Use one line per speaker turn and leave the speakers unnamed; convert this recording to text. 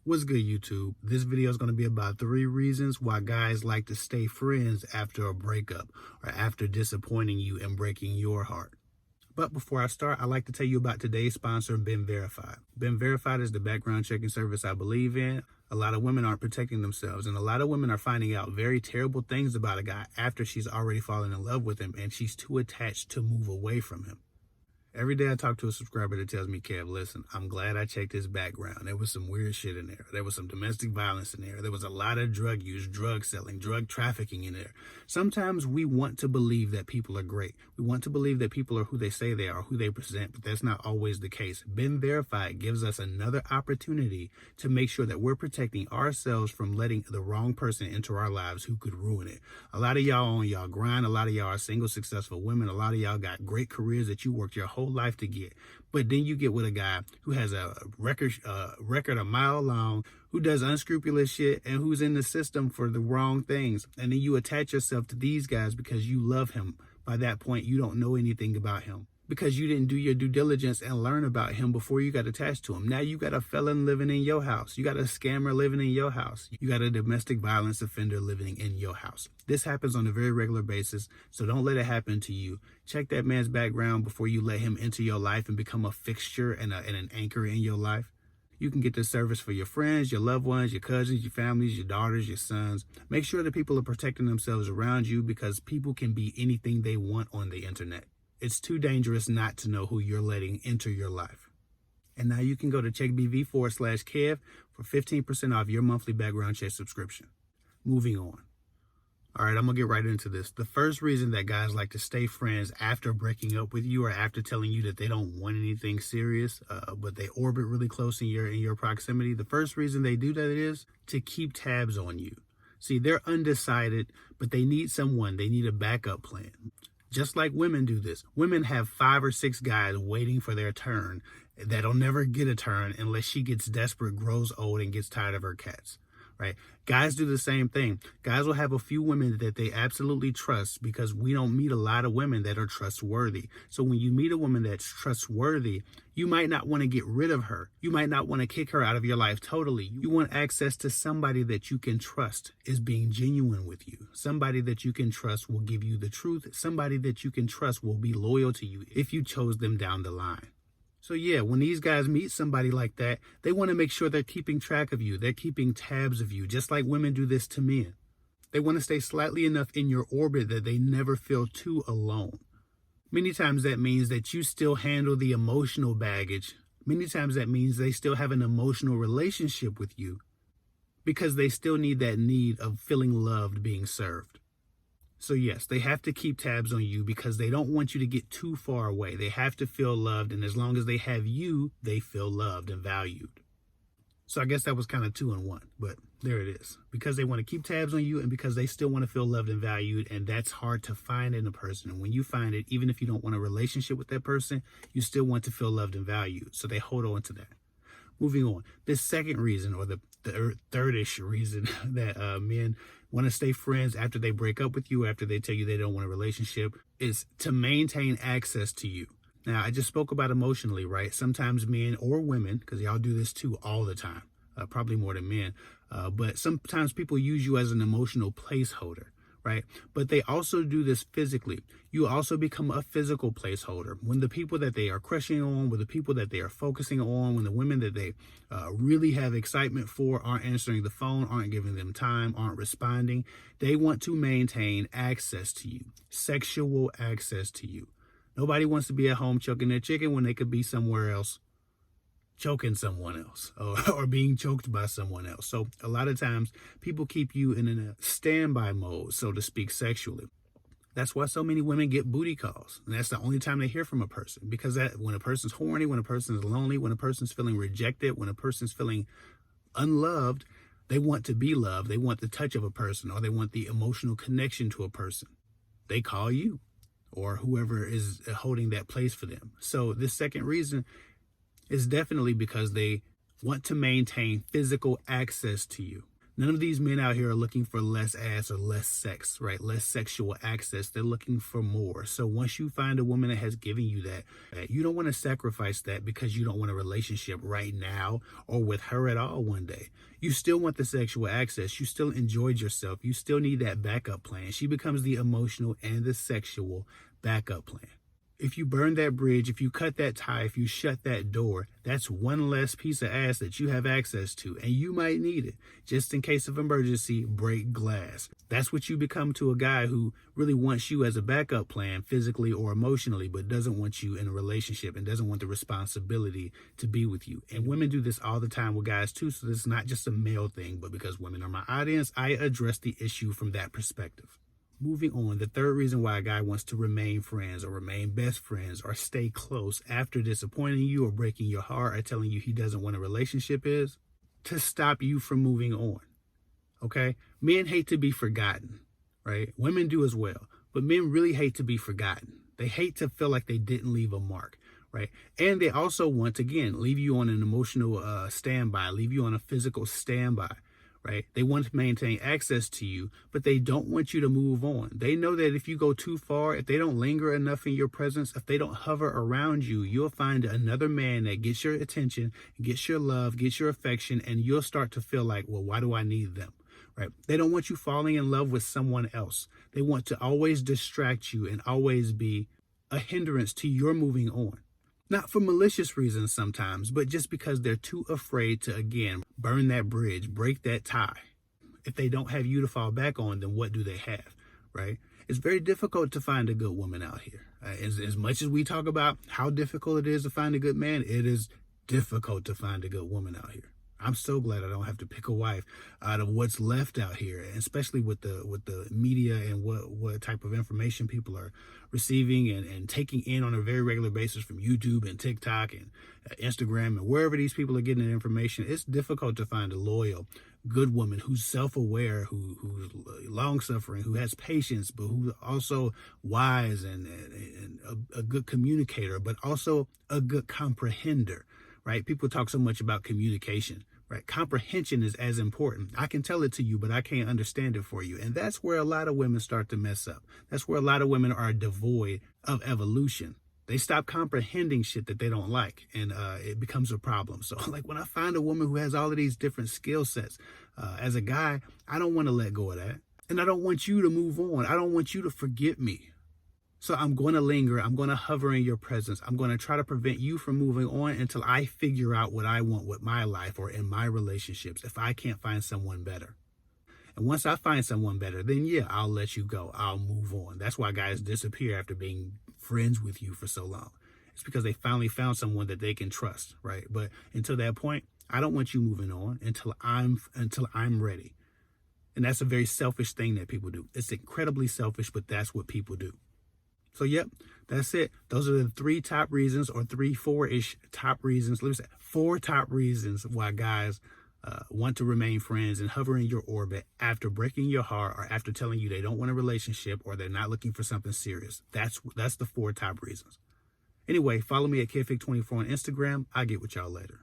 What's good, YouTube? This video is going to be about 3 reasons why guys like to stay friends after a breakup or after disappointing you and breaking your heart. But before I start, I'd like to tell you about today's sponsor, Been Verified. Been Verified is the background checking service I believe in. A lot of women aren't protecting themselves, and a lot of women are finding out very terrible things about a guy after she's already fallen in love with him and she's too attached to move away from him. Every day I talk to a subscriber that tells me, Kev, listen, I'm glad I checked his background. There was some weird shit in there. There was some domestic violence in there. There was a lot of drug use, drug selling, drug trafficking in there. Sometimes we want to believe that people are great. We want to believe that people are who they say they are, who they present, but that's not always the case. Been Verified gives us another opportunity to make sure that we're protecting ourselves from letting the wrong person into our lives who could ruin it. A lot of y'all on y'all grind. A lot of y'all are single, successful women. A lot of y'all got great careers that you worked your whole life to get, but then you get with a guy who has a record a mile long, who does unscrupulous shit and who's in the system for the wrong things, and then you attach yourself to these guys because you love him. By that point, you don't know anything about him because you didn't do your due diligence and learn about him before you got attached to him. Now you got a felon living in your house. You got a scammer living in your house. You got a domestic violence offender living in your house. This happens on a very regular basis, so don't let it happen to you. Check that man's background before you let him into your life and become a fixture and an anchor in your life. You can get this service for your friends, your loved ones, your cousins, your families, your daughters, your sons. Make sure that people are protecting themselves around you because people can be anything they want on the internet. It's too dangerous not to know who you're letting enter your life. And now you can go to checkbv.com/Kev for 15% off your monthly background check subscription. Moving on. All right, I'm going to get right into this. The first reason that guys like to stay friends after breaking up with you or after telling you that they don't want anything serious, but they orbit really close in your proximity, the first reason they do that is to keep tabs on you. See, they're undecided, but they need someone. They need a backup plan. Just like women do this. Women have 5 or 6 guys waiting for their turn that'll never get a turn unless she gets desperate, grows old, and gets tired of her cats. Right? Guys do the same thing. Guys will have a few women that they absolutely trust because we don't meet a lot of women that are trustworthy. So when you meet a woman that's trustworthy, you might not want to get rid of her. You might not want to kick her out of your life totally. You want access to somebody that you can trust is being genuine with you. Somebody that you can trust will give you the truth. Somebody that you can trust will be loyal to you if you chose them down the line. So yeah, when these guys meet somebody like that, they want to make sure they're keeping track of you. They're keeping tabs of you, just like women do this to men. They want to stay slightly enough in your orbit that they never feel too alone. Many times that means that you still handle the emotional baggage. Many times that means they still have an emotional relationship with you because they still need that need of feeling loved, being served. So yes, they have to keep tabs on you because they don't want you to get too far away. They have to feel loved, and as long as they have you, they feel loved and valued. So I guess that was kind of 2 in 1, but there it is. Because they want to keep tabs on you and because they still want to feel loved and valued, and that's hard to find in a person. And when you find it, even if you don't want a relationship with that person, you still want to feel loved and valued. So they hold on to that. Moving on, this second reason, or the third-ish reason that men want to stay friends after they break up with you, after they tell you they don't want a relationship, is to maintain access to you. Now, I just spoke about emotionally, right? Sometimes men or women, because y'all do this too all the time, probably more than men, but sometimes people use you as an emotional placeholder, right? But they also do this physically. You also become a physical placeholder. When the people that they are crushing on, when the people that they are focusing on, when the women that they really have excitement for aren't answering the phone, aren't giving them time, aren't responding, they want to maintain access to you, sexual access to you. Nobody wants to be at home choking their chicken when they could be somewhere else choking someone else or being choked by someone else. So a lot of times people keep you in a standby mode, so to speak, sexually. That's why so many women get booty calls. And that's the only time they hear from a person, because that when a person's horny, when a person's lonely, when a person's feeling rejected, when a person's feeling unloved, they want to be loved. They want the touch of a person, or they want the emotional connection to a person. They call you or whoever is holding that place for them. So this second reason is definitely because they want to maintain physical access to you. None of these men out here are looking for less ass or less sex, right? Less sexual access. They're looking for more. So once you find a woman that has given you that, you don't want to sacrifice that because you don't want a relationship right now or with her at all one day. You still want the sexual access. You still enjoyed yourself. You still need that backup plan. She becomes the emotional and the sexual backup plan. If you burn that bridge, if you cut that tie, if you shut that door, that's one less piece of ass that you have access to, and you might need it. Just in case of emergency, break glass. That's what you become to a guy who really wants you as a backup plan, physically or emotionally, but doesn't want you in a relationship and doesn't want the responsibility to be with you. And women do this all the time with guys too, so this is not just a male thing, but because women are my audience, I address the issue from that perspective. Moving on, the third reason why a guy wants to remain friends or remain best friends or stay close after disappointing you or breaking your heart or telling you he doesn't want a relationship is to stop you from moving on. Okay? Men hate to be forgotten, right? Women do as well, but men really hate to be forgotten. They hate to feel like they didn't leave a mark, right? And they also want to, again, leave you on an emotional standby, leave you on a physical standby. Right? They want to maintain access to you, but they don't want you to move on. They know that if you go too far, if they don't linger enough in your presence, if they don't hover around you, you'll find another man that gets your attention, gets your love, gets your affection, and you'll start to feel like, well, why do I need them? Right? They don't want you falling in love with someone else. They want to always distract you and always be a hindrance to your moving on. Not for malicious reasons sometimes, but just because they're too afraid to, again, burn that bridge, break that tie. If they don't have you to fall back on, then what do they have, right? It's very difficult to find a good woman out here. As much as we talk about how difficult it is to find a good man, it is difficult to find a good woman out here. I'm so glad I don't have to pick a wife out of what's left out here, especially with the media and what type of information people are receiving and taking in on a very regular basis from YouTube and TikTok and Instagram and wherever these people are getting the information. It's difficult to find a loyal, good woman who's self-aware, who's long-suffering, who has patience, but who's also wise and a good communicator, but also a good comprehender. Right? People talk so much about communication, right? Comprehension is as important. I can tell it to you, but I can't understand it for you. And that's where a lot of women start to mess up. That's where a lot of women are devoid of evolution. They stop comprehending shit that they don't like, and it becomes a problem. So like when I find a woman who has all of these different skill sets, as a guy, I don't want to let go of that. And I don't want you to move on. I don't want you to forget me. So I'm going to linger. I'm going to hover in your presence. I'm going to try to prevent you from moving on until I figure out what I want with my life or in my relationships if I can't find someone better. And once I find someone better, then yeah, I'll let you go. I'll move on. That's why guys disappear after being friends with you for so long. It's because they finally found someone that they can trust, right? But until that point, I don't want you moving on until I'm ready. And that's a very selfish thing that people do. It's incredibly selfish, but that's what people do. So, yep, that's it. Those are the 3 top reasons, or 4-ish top reasons. Let me say 4 top reasons why guys want to remain friends and hover in your orbit after breaking your heart or after telling you they don't want a relationship or they're not looking for something serious. That's the 4 top reasons. Anyway, follow me at KidFick24 on Instagram. I'll get with y'all later.